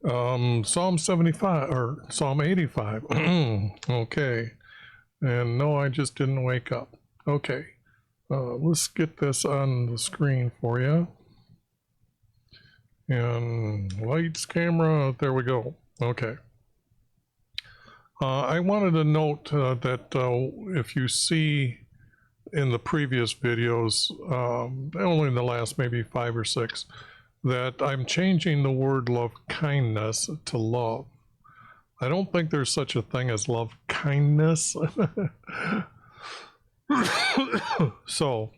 Psalm 75 or Psalm 85. Okay. And no, I just didn't wake up. Okay. Let's get this on the screen for you. And lights, camera, there we go. Okay. I wanted to note that if you see in the previous videos, only in the last maybe 5 or 6, that I'm changing the word love kindness to love. I don't think there's such a thing as love kindness. So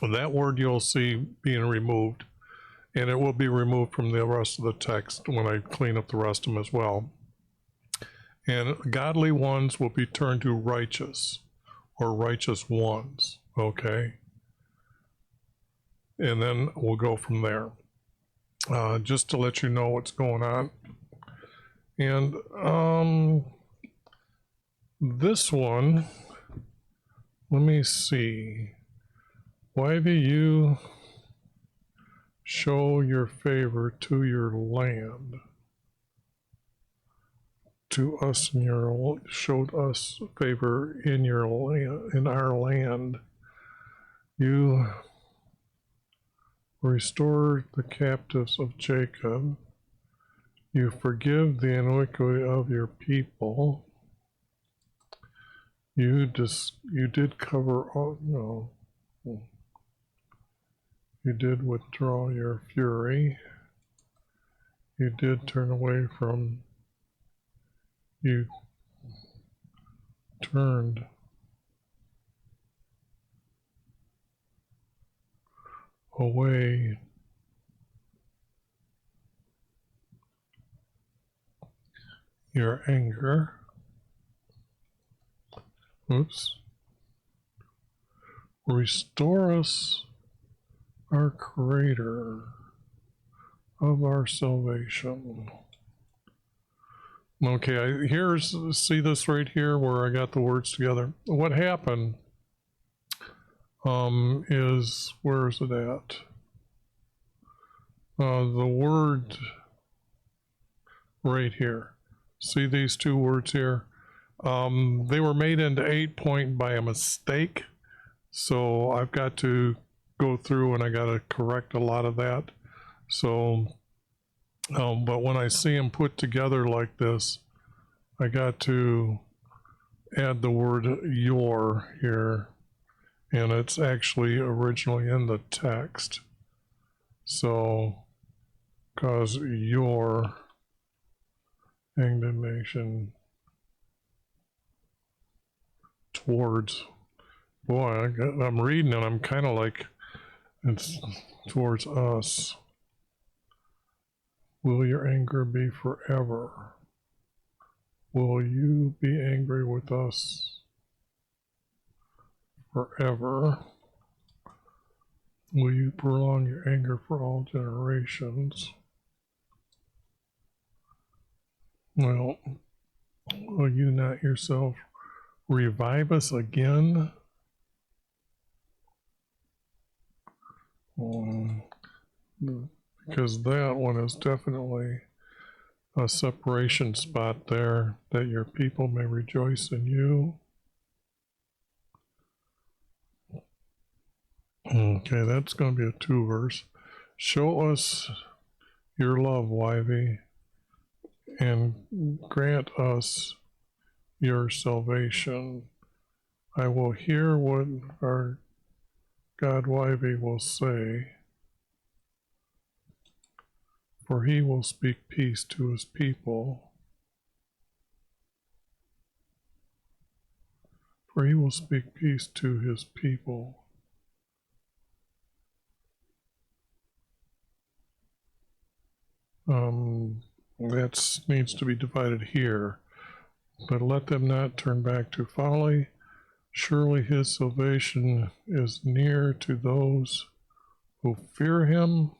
that word you'll see being removed, and it will be removed from the rest of the text when I clean up the rest of them as well. And godly ones will be turned to righteous or righteous ones, okay? And then we'll go from there. Just to let you know what's going on. And this one, let me see. YVU, show your favor to your land. To us in your, showed us favor in your land, in our land. You restored the captives of Jacob. You forgive the iniquity of your people. You did cover all, no. You did withdraw your fury. You did turn away from, you turned away your anger. Oops. Restore us, our Creator of our salvation. Okay, see this right here where I got the words together. What happened is, where is it at? The word right here. See these two words here? They were made into 8-point by a mistake. So I've got to go through and I got to correct a lot of that. So, but when I see them put together like this, I got to add the word your here, and it's actually originally in the text. So, cause your indignation towards, boy, I'm reading and I'm kind of like, it's towards us. Will your anger be forever? Will you be angry with us forever? Will you prolong your anger for all generations? Well, will you not yourself revive us again? Because that one is definitely a separation spot there, that your people may rejoice in you. Okay, that's going to be a 2 verse. Show us your love, YV, and grant us your salvation. I will hear what our God YV will say, for he will speak peace to his people. For he will speak peace to his people. That needs to be divided here. But let them not turn back to folly. Surely his salvation is near to those who fear him.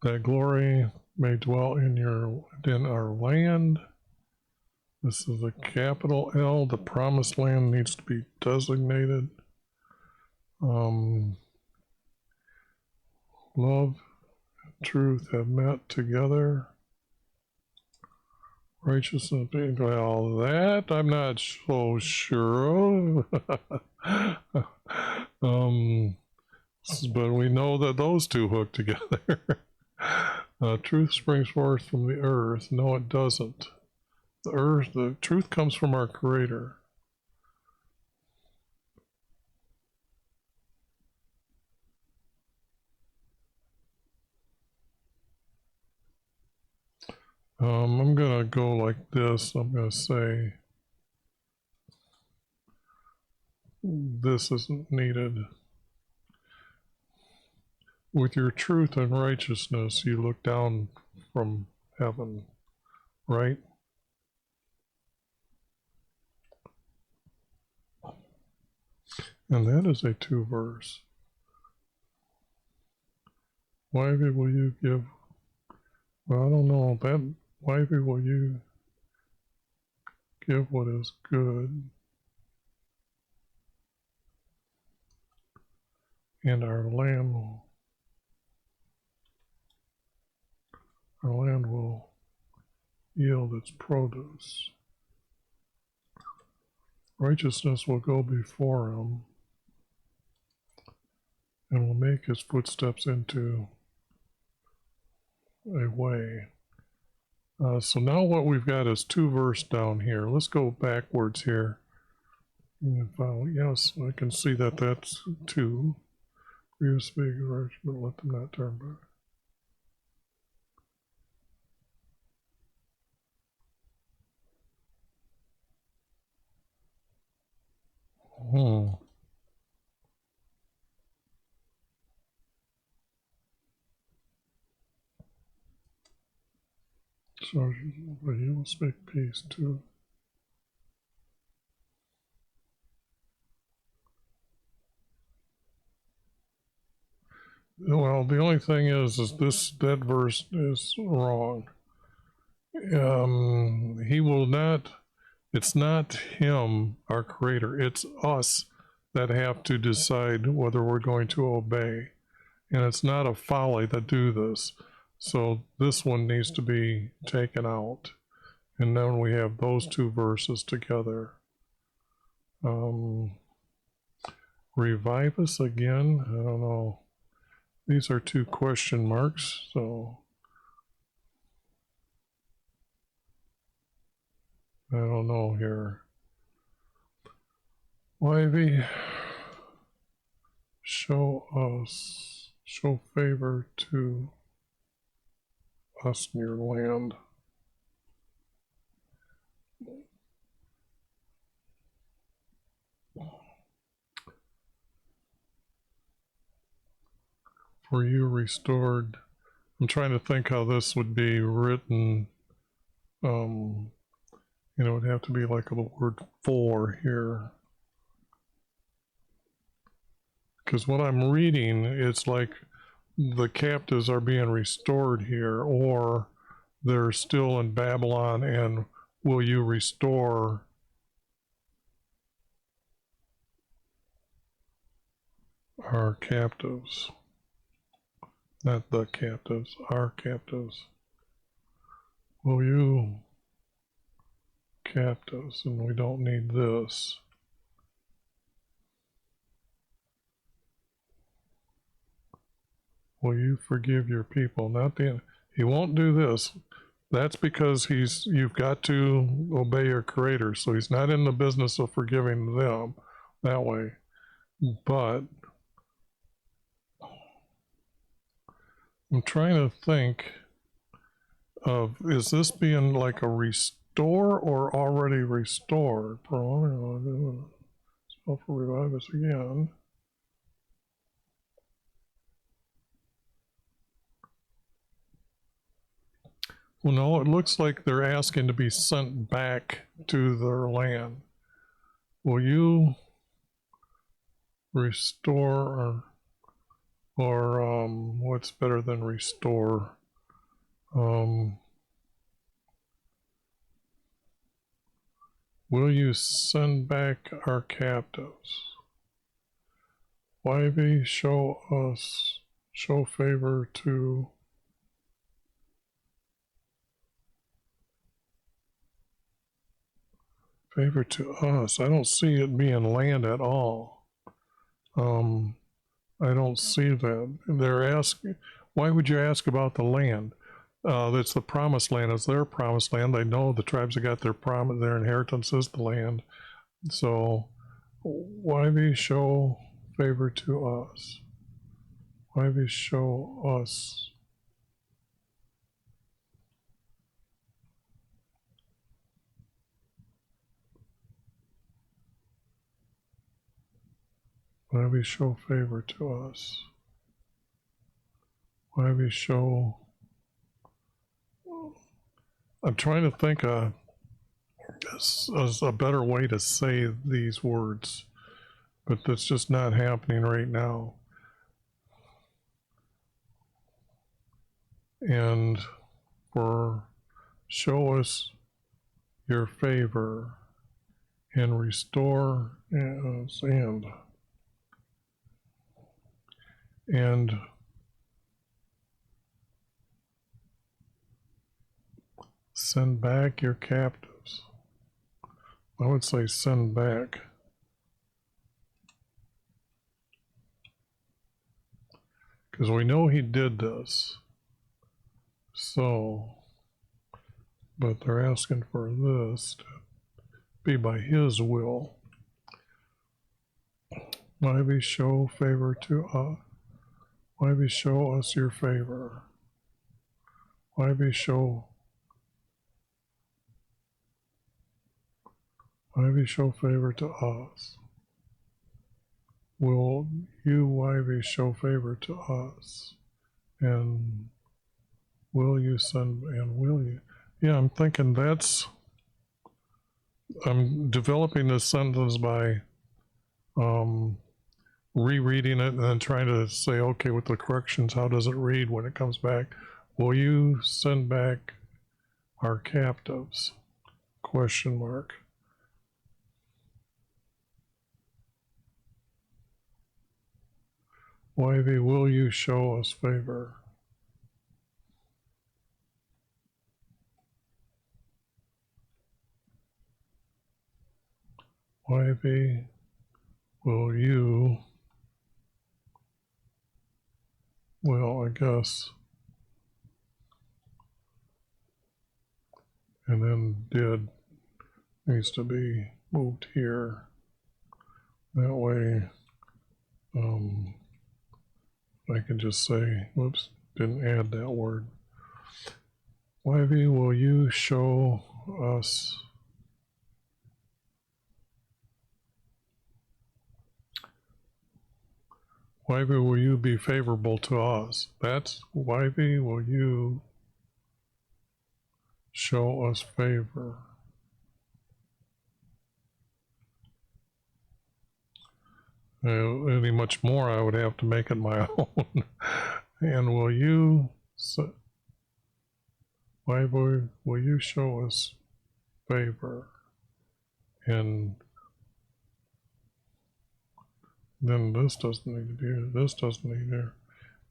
That glory may dwell in our land. This is a capital L. The promised land needs to be designated. Love truth have met together. Righteousness, well, that I'm not so sure of. But we know that those two hook together. Truth springs forth from the earth. No, it doesn't. The truth comes from our Creator. I'm gonna go like this. I'm gonna say this isn't needed. With your truth and righteousness, you look down from heaven, right? And that is a 2-verse. Why will you give? Well, I don't know. Why will you give what is good? And our land will yield its produce. Righteousness will go before him and will make his footsteps into a way. So now what we've got is 2 verse down here. Let's go backwards here. Yes, I can see that that's 2. You speak, but let them not turn back. So, but you will speak peace too. Well, the only thing is that verse is wrong. He will not. It's not him, our Creator. It's us that have to decide whether we're going to obey. And it's not a folly that do this. So this one needs to be taken out. And then we have those 2 verses together. Revive us again? I don't know. These are 2 question marks, so I don't know here. YV, show favor to us in your land. For you restored. I'm trying to think how this would be written. It would have to be like the word for here. Because what I'm reading, it's like the captives are being restored here, or they're still in Babylon, and will you restore our captives? Not the captives, our captives. Will you captives, and we don't need this. Will you forgive your people? He won't do this. That's because you've got to obey your Creator. So he's not in the business of forgiving them that way. But I'm trying to think of, is this being like a restore or already restored? So revive us again. Well, no, it looks like they're asking to be sent back to their land. Will you restore, or what's better than restore? Will you send back our captives? YV, show favor to Favor to us. I don't see it being land at all. I don't see that. They're asking, why would you ask about the land? That's the promised land. It's their promised land. They know the tribes have got their inheritance is the land. So why they show favor to us? Why they show us? Why we show favor to us? Why we show? I'm trying to think of a better way to say these words, but that's just not happening right now. And for show us your favor and restore us and send back your captives. I would say send back. Because we know he did this. So, but they're asking for this to be by his will. Why we show favor to us? Why we show us your favor? Why we show favor to us? Will you, why we show favor to us? And will you send, and will you? Yeah, I'm thinking I'm developing this sentence by rereading it and then trying to say, okay, with the corrections, how does it read when it comes back? Will you send back our captives? Question mark. Why will you show us favor? Why will you, well, I guess, and then did needs to be moved here. That way, I can just say, whoops, didn't add that word. Why will you show us why will you be favorable to us? That's why will you show us favor? Any much more, I would have to make it my own. And will you, why will you show us favor? And then this doesn't need to be here, this doesn't need there.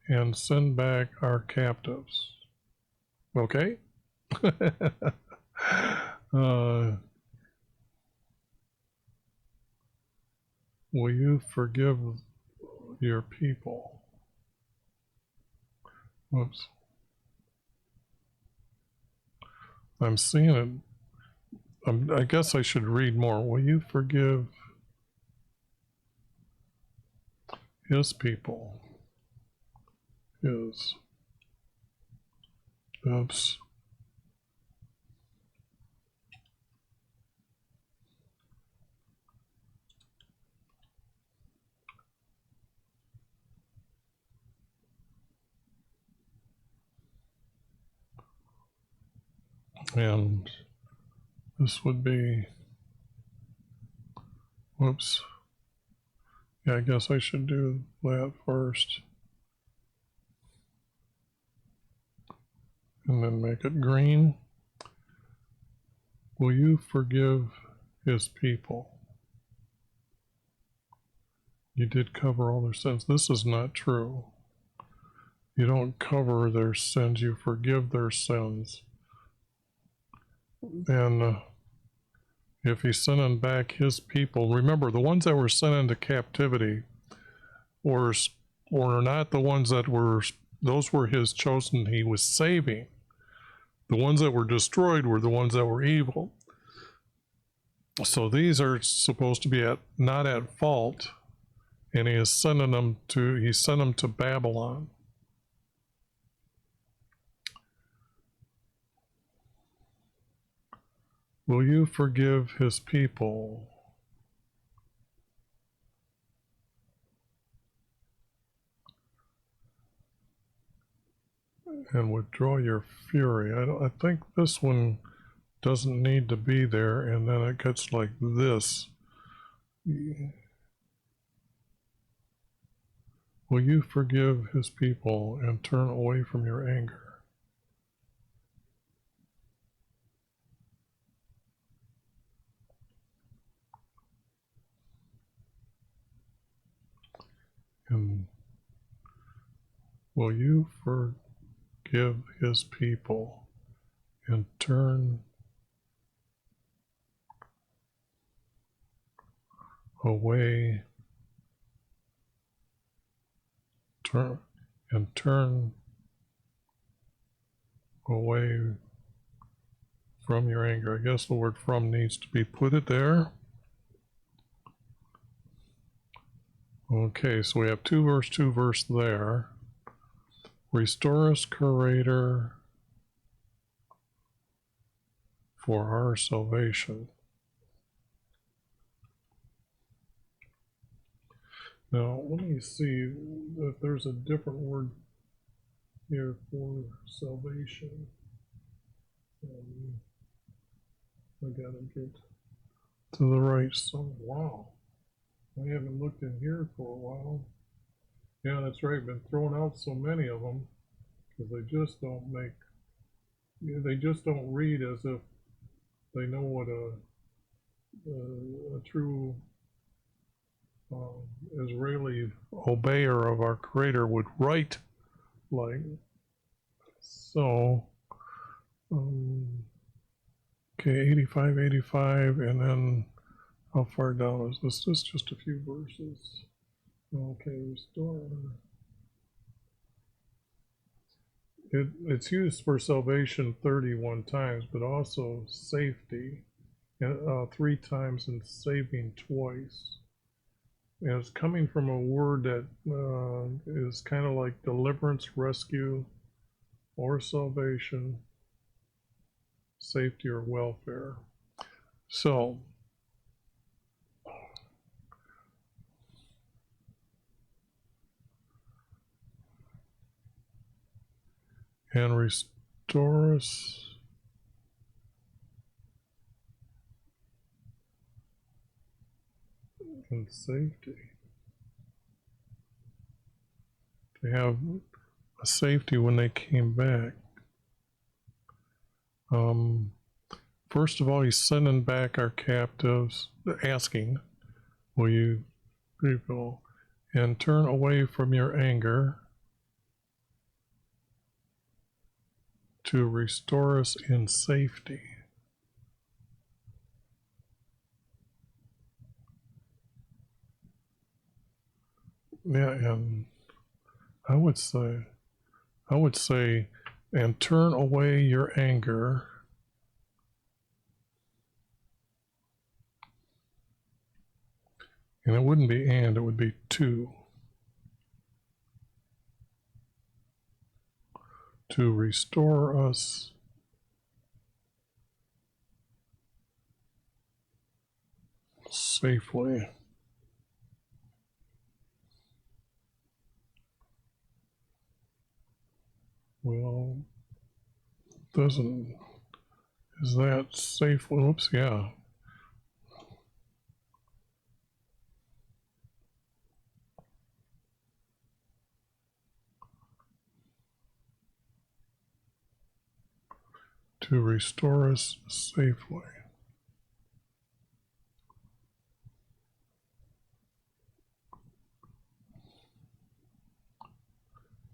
And send back our captives. Okay? Will you forgive your people? Whoops. I'm seeing it. I guess I should read more. Will you forgive his people? His. Oops. And this would be, whoops. Yeah, I guess I should do that first. And then make it green. Will you forgive his people? You did cover all their sins. This is not true. You don't cover their sins, you forgive their sins. And if he's sending back his people, remember the ones that were sent into captivity were not the ones that were, those were his chosen, he was saving. The ones that were destroyed were the ones that were evil. So these are supposed to be not at fault, and he sent them to Babylon. Will you forgive his people? And withdraw your fury. I think this one doesn't need to be there, and then it gets like this. Will you forgive his people and turn away from your anger? And will you forgive his people and turn away, turn away from your anger? I guess the word from needs to be put it there. Okay, so we have 2 verse there. Restore us, Creator, for our salvation. Now, let me see if there's a different word here for salvation. I gotta get to the right. So, wow. I haven't looked in here for a while. Yeah, that's right. Been throwing out so many of them because they just don't they just don't read as if they know what a true Israeli obeyer of our Creator would write like. So, okay, 85, and then how far down is this? This is just a few verses. Okay, restore. It's used for salvation 31 times, but also safety 3 times and saving twice. And it's coming from a word that is kind of like deliverance, rescue, or salvation, safety, or welfare. So, and restore us in safety. To have a safety when they came back. First of all, he's sending back our captives, asking, will you people, and turn away from your anger to restore us in safety. Yeah, and I would say, and turn away your anger and it wouldn't be and, it would be to restore us safely. Well, is that safe? Oops, yeah. To restore us safely.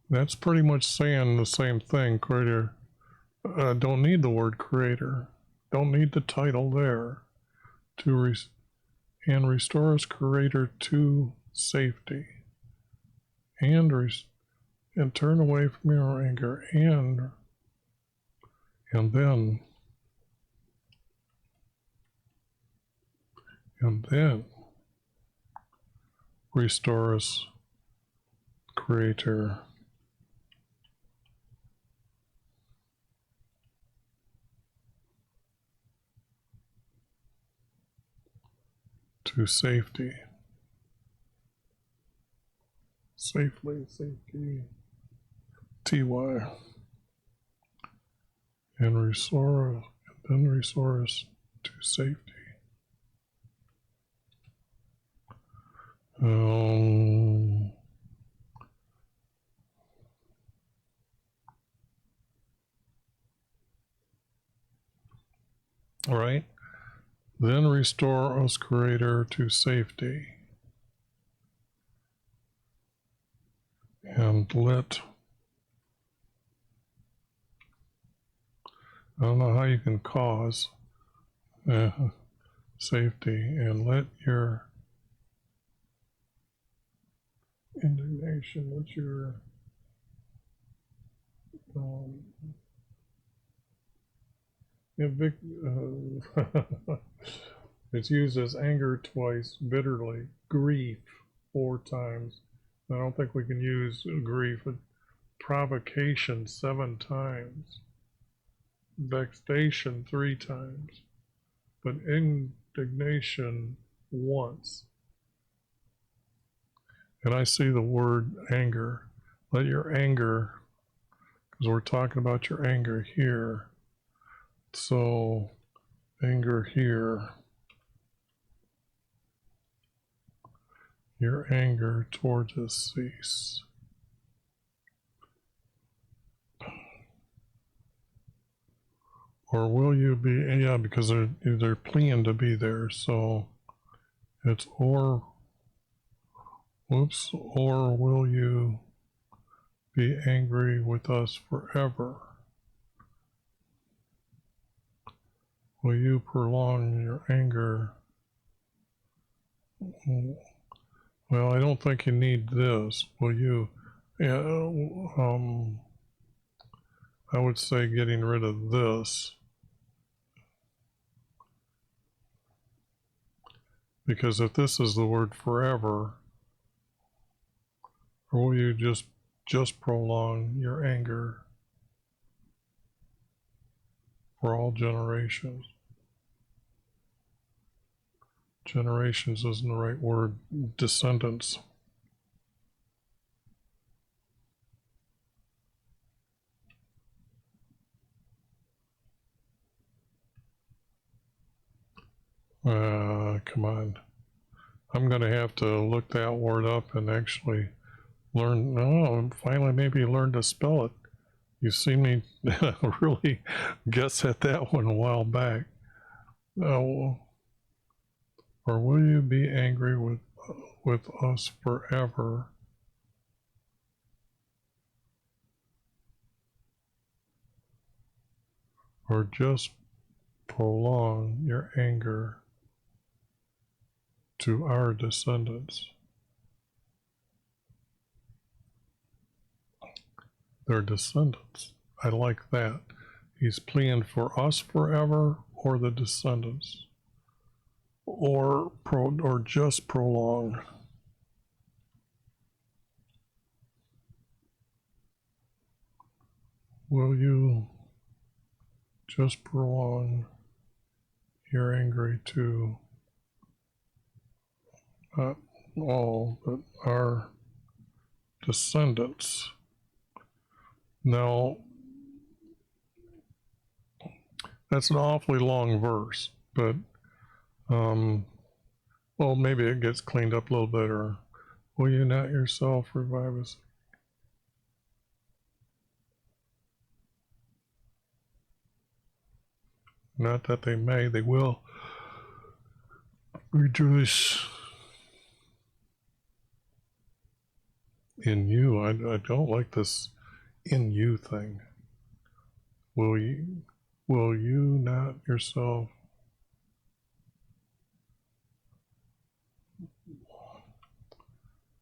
That's pretty much saying the same thing, Creator. Don't need the word Creator. Don't need the title there. and restore us, Creator, to safety, and turn away from your anger, and then restore us, Creator, to safety. Safely, safety, TY, and then restore us to safety. All right. Then restore us, Creator, to safety. And let, I don't know how you can cause safety, and let your indignation, let your it's used as anger twice, bitterly, grief 4 times. I don't think we can use grief, but provocation 7 times, vexation 3 times, but indignation once. And I see the word anger. Let your anger, because we're talking about your anger here. So anger here. Your anger towards us cease. Or will you be, yeah, because they're pleading to be there, so it's or will you be angry with us forever? Will you prolong your anger? Well, I don't think you need this. Will you? Yeah, I would say getting rid of this. Because if this is the word forever, or will you just prolong your anger for all generations? Generations isn't the right word. Descendants. Come on. I'm going to have to look that word up and actually finally maybe learn to spell it. You've seen me really guess at that one a while back. Or will you be angry with us forever? Or just prolong your anger to our descendants? Their descendants. I like that. He's pleading for us forever or the descendants, or just prolong. Will you just prolong your anger to not all, but our descendants? Now, that's an awfully long verse, but well, maybe it gets cleaned up a little bit. Or will you not yourself revive us? Not that they may, they will rejoice in you. I don't like this in you thing. Will you not yourself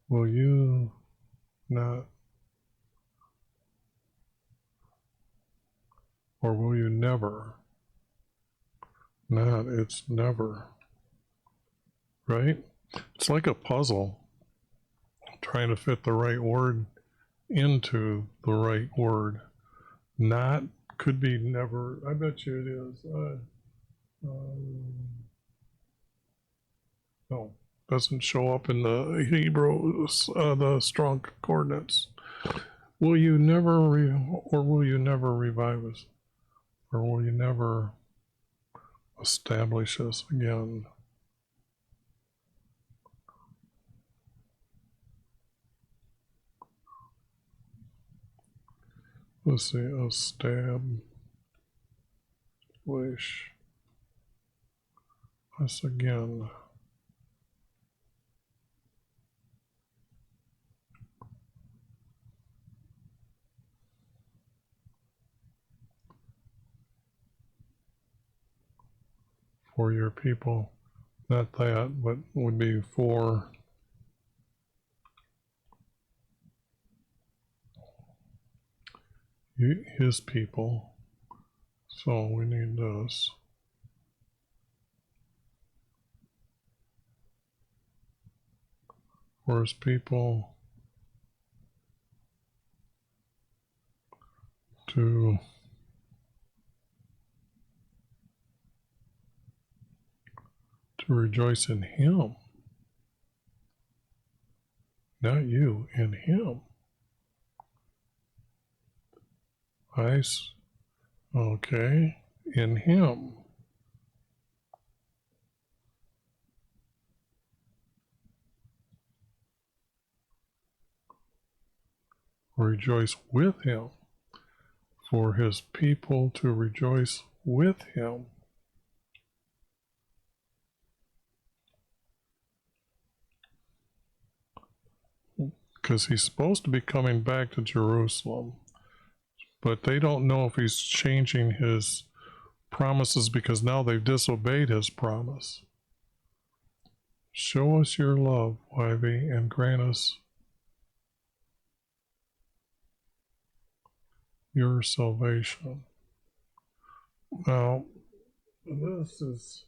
Will you not, or will you never? Not, it's never. Right? It's like a puzzle, trying to fit the right word into the right word. Not could be never. I bet you it is. No, doesn't show up in the Hebrew, the strong coordinates. Will you never, or will you never revive us? Or will you never establish us again? Let's see, establish us again. For your people, not that, but would be for his people. So we need this. For his people to rejoice in him. Not you, in him. Nice. Okay. In him. Rejoice with him. For his people to rejoice with him. Because he's supposed to be coming back to Jerusalem. But they don't know if he's changing his promises because now they've disobeyed his promise. Show us your love, YV, and grant us your salvation. Now, this is,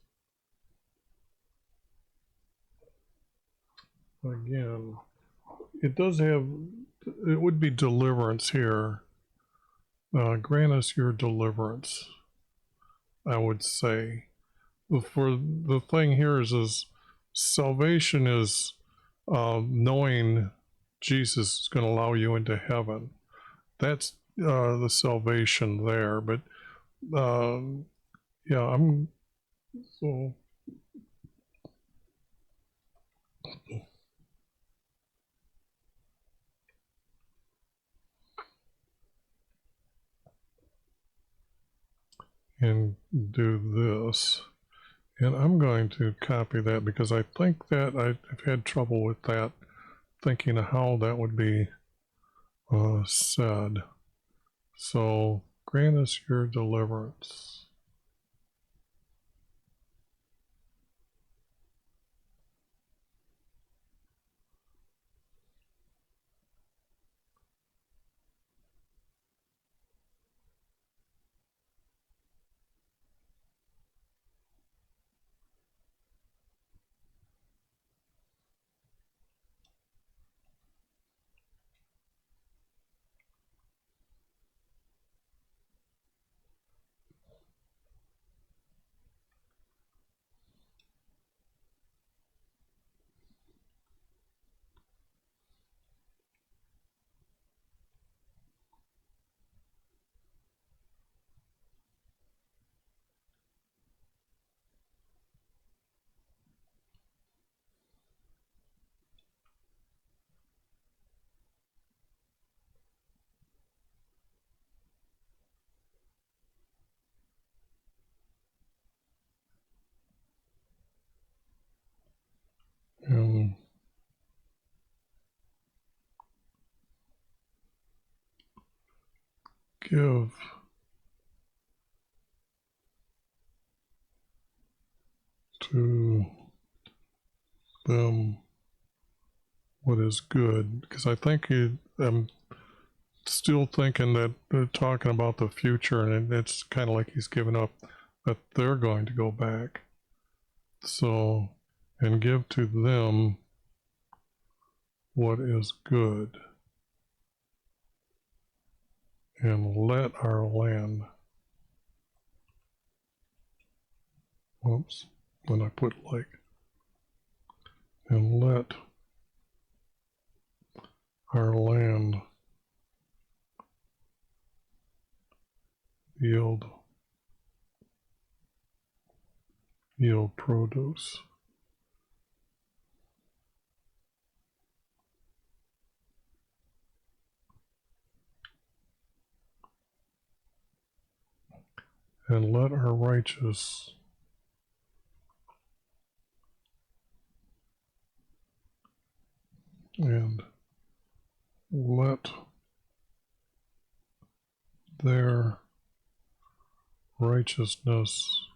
again, it does have, it would be deliverance here. Grant us your deliverance, I would say. For the thing here is salvation is knowing Jesus is going to allow you into heaven. That's the salvation there. But yeah, I'm so. And do this. And I'm going to copy that because I think that I've had trouble with that, thinking of how that would be said. So, grant us your deliverance. And give to them what is good, because I think I'm still thinking that they're talking about the future, and it's kind of like he's given up that they're going to go back. So, and give to them what is good, and let our land, whoops, when I put like, and let our land yield produce. And let our righteous and let their righteousness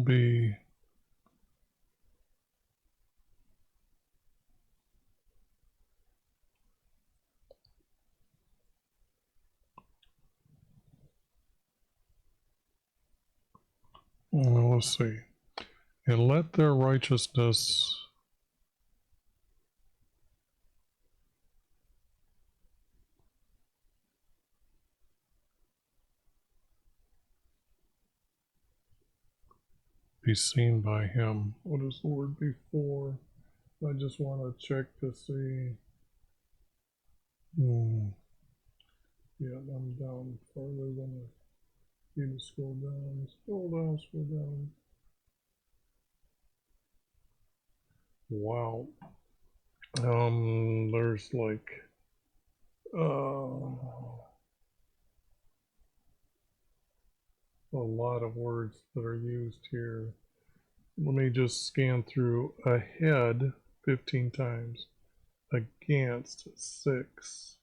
be let's see, and let their righteousness be seen by him. What is the word before? I just want to check to see. Yeah, I'm down farther than I need to scroll down, scroll down, scroll down. Wow. There's like a lot of words that are used here. Let me just scan through. Ahead 15 times, against 6,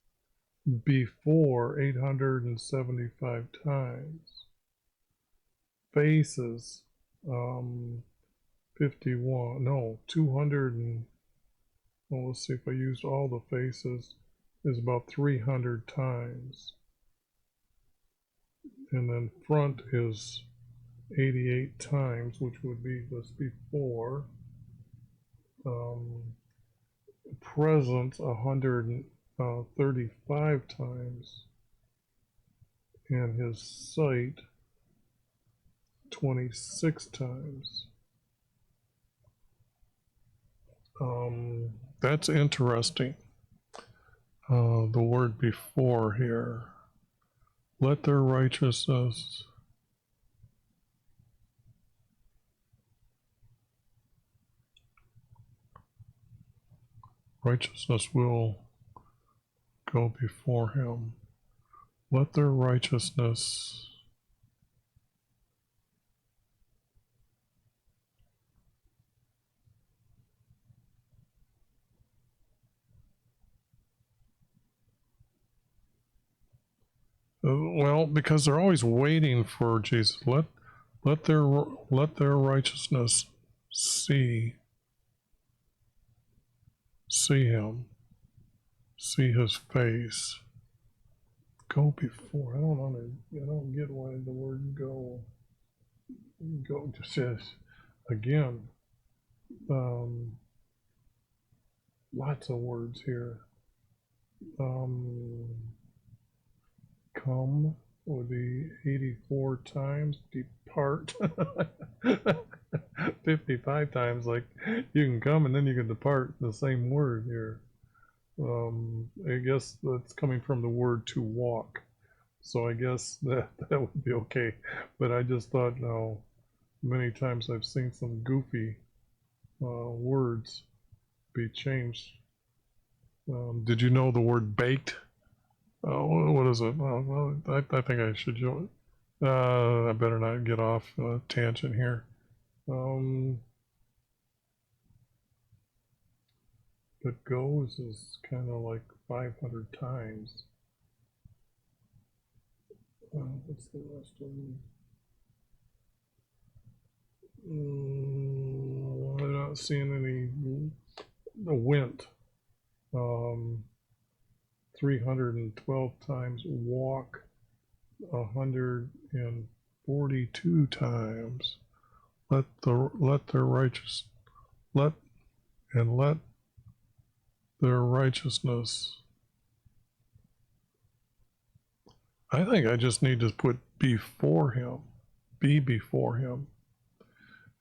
before 875 times, faces 51, no, 200 and, well, let's see, if I used all the faces, is about 300 times. And then front is 88 times, which would be this before. Present 135 times, and his sight 26 times. That's interesting. The word before here, let their righteousness will go before him. Let their righteousness well, because they're always waiting for Jesus. Let their righteousness see him, see his face. Go before. I don't get why the word go just says again. Lots of words here. Come would be 84 times. Depart 55 times. Like, you can come and then you can depart. The same word here. I guess that's coming from the word to walk, so I guess that would be okay. But I just thought, no, many times I've seen some goofy words be changed. Did you know the word baked? What is it? Well, I think I should join. I better not get off tangent here. But goes is kind of like 500 times. What's the rest of them? I'm not seeing any. Went 312 times. Walk 142 times. Let their righteous let their righteousness. I think I just need to put before him, be before him,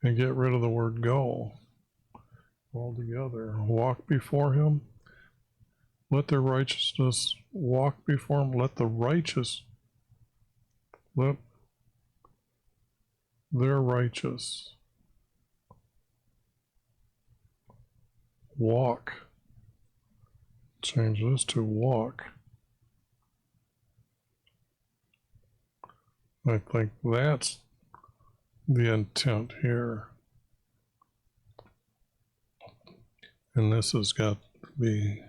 and get rid of the word go altogether. Walk before him. Let their righteousness walk before him. Let their righteous walk. Change this to walk. I think that's the intent here. And this has got to be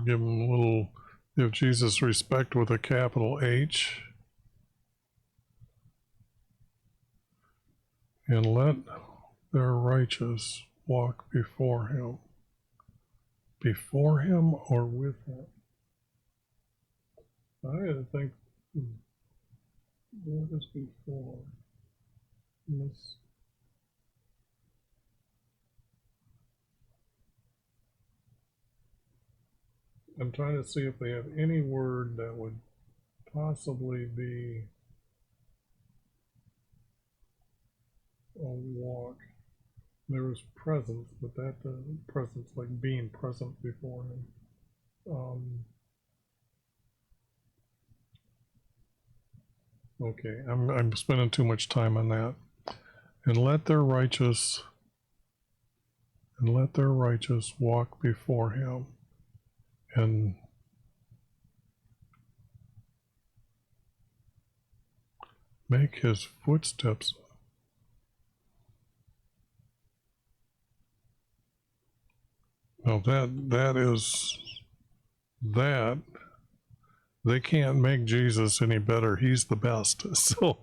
give Jesus respect with a capital H. And let their righteous walk before him. Before him or with him? I think, what is before? I'm trying to see if they have any word that would possibly be a walk. There was presence, but that presence, like being present before him. Okay, I'm spending too much time on that. And let their righteous walk before him, and make his footsteps. Now that they can't make Jesus any better. He's the best. So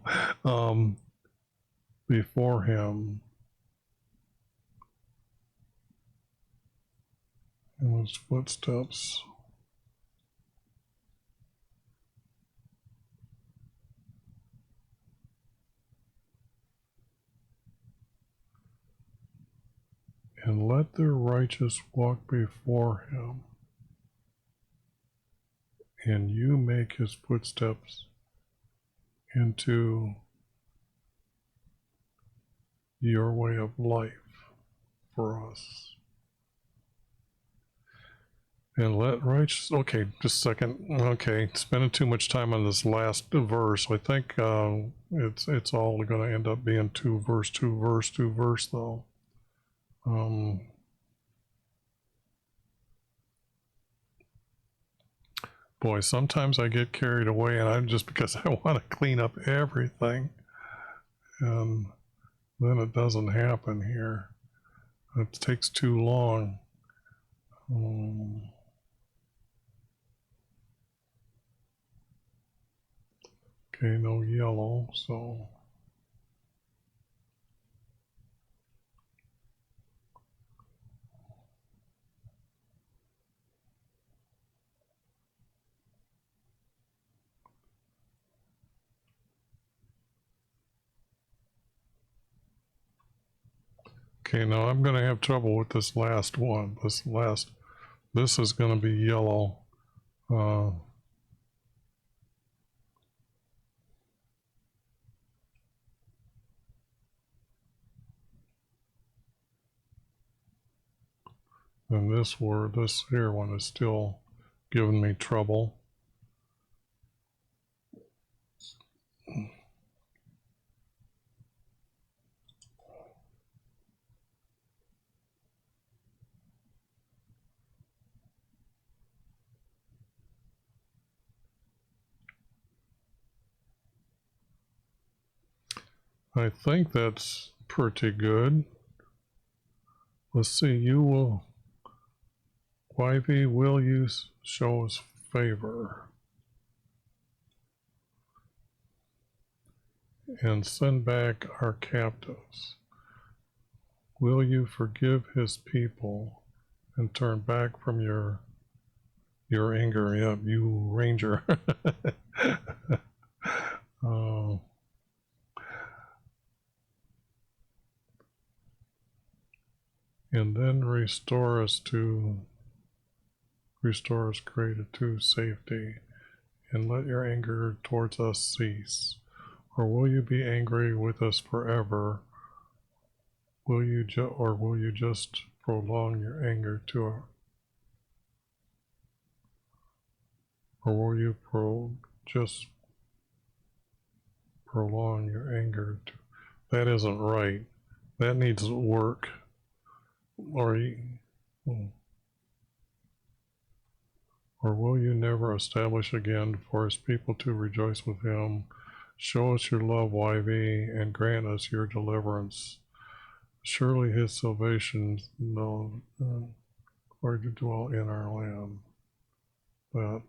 before him and his footsteps. And let their righteous walk before him, and you make his footsteps into your way of life for us. And let righteous, okay, just a second. Okay, spending too much time on this last verse. I think it's all going to end up being two verse though. Boy, sometimes I get carried away, and I'm just because I want to clean up everything, and then it doesn't happen here. It takes too long. Okay, no yellow, so. Okay, now I'm going to have trouble with this last one. This is going to be yellow. And this here one is still giving me trouble. I think that's pretty good. Let's see, YV, will you show us favor? and send back our captives. Will you forgive his people and turn back from your anger? Yep, you ranger. uh, and then restore us created to safety, and let your anger towards us cease. Or will you be angry with us forever? Will you just prolong your anger to our, or will you just prolong your anger to, that isn't right. That needs work. Or will you never establish again for his people to rejoice with him? Show us your love, YV, and grant us your deliverance. Surely his salvation knows where to dwell in our land. But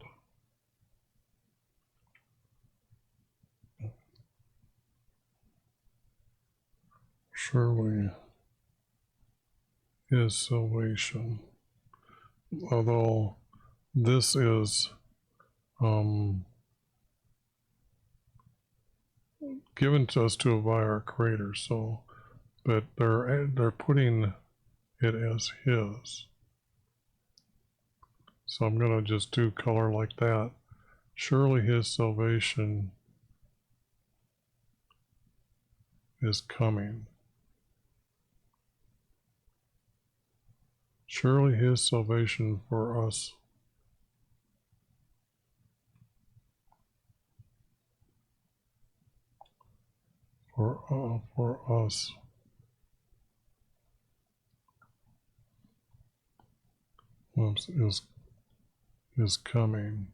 surely his salvation, although this is given to us to by our Creator, so, but they're putting it as his. So I'm going to just do color like that. Surely his salvation is coming. Surely his salvation for us for us is coming.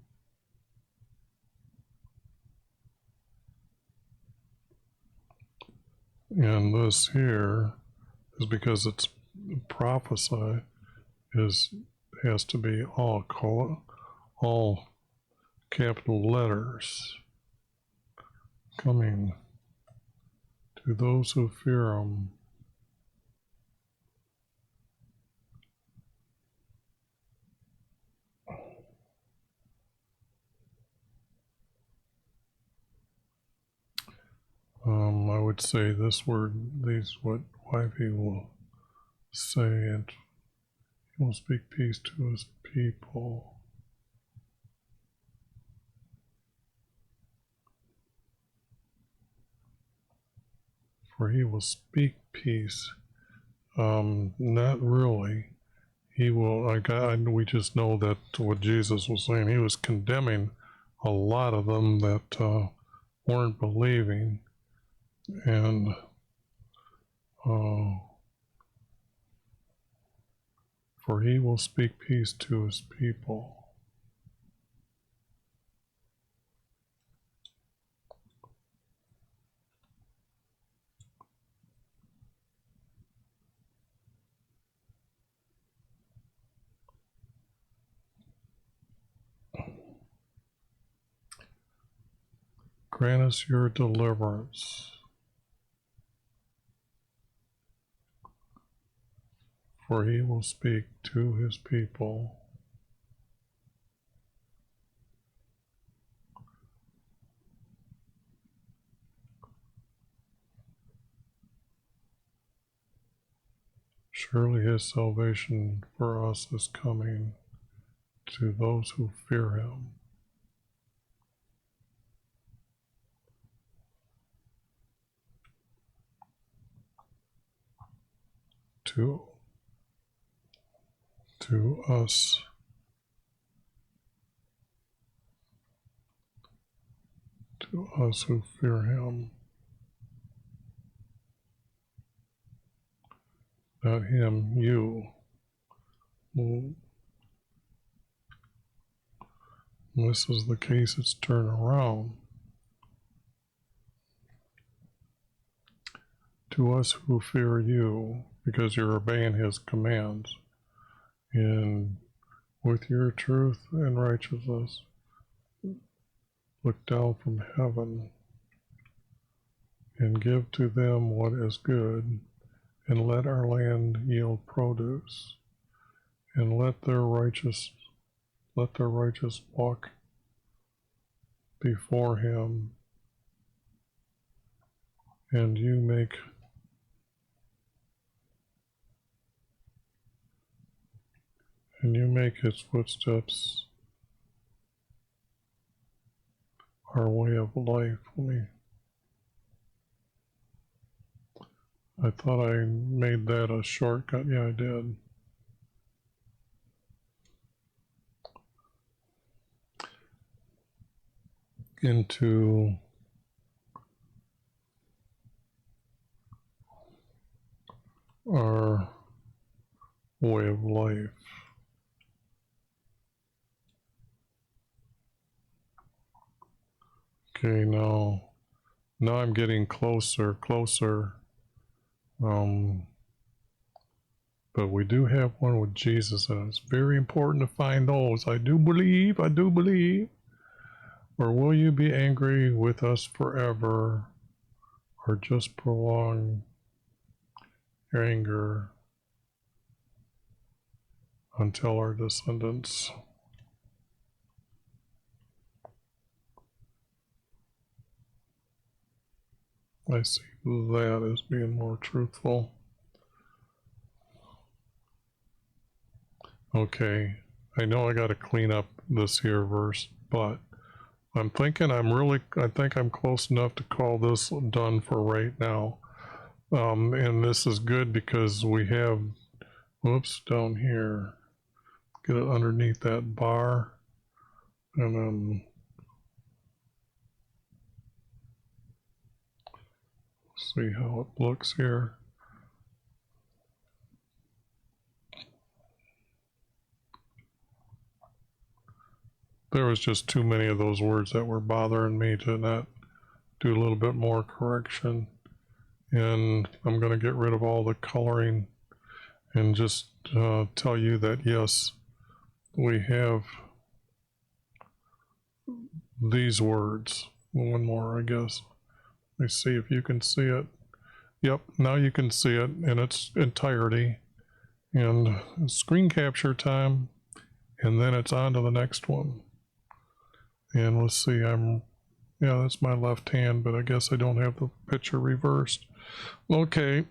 And this here is because it's prophesy has to be all capital letters, coming to those who fear him. I would say this word, what YV will say, and he will speak peace to his people. For he will speak peace. Not really. He will, we just know that what Jesus was saying, he was condemning a lot of them that weren't believing. And for he will speak peace to his people. Grant us your deliverance. For he will speak to his people. Surely his salvation for us is coming to those who fear him. To us. To us who fear him. Not him, you. This is the case, it's turned around. To us who fear you, because you're obeying his commands, and with your truth and righteousness, look down from heaven. and give to them what is good, and let our land yield produce, and let their righteous walk before him, and you make his footsteps our way of life. I thought I made that a shortcut. Yeah, I did. Into our way of life. Okay, now I'm getting closer. But we do have one with Jesus, and it's very important to find those. I do believe. Or will you be angry with us forever, or just prolong your anger until our descendants? I see that as being more truthful. Okay, I know I got to clean up this here verse, but I'm thinking I think I'm close enough to call this done for right now. And this is good because we have, whoops, down here, get it underneath that bar, and then see how it looks here. There was just too many of those words that were bothering me to not do a little bit more correction. And I'm going to get rid of all the coloring and just tell you that yes, we have these words. One more, I guess. Let me see if you can see it. Yep, now you can see it in its entirety. And screen capture time, and then it's on to the next one. And let's see, yeah, that's my left hand, but I guess I don't have the picture reversed. Okay,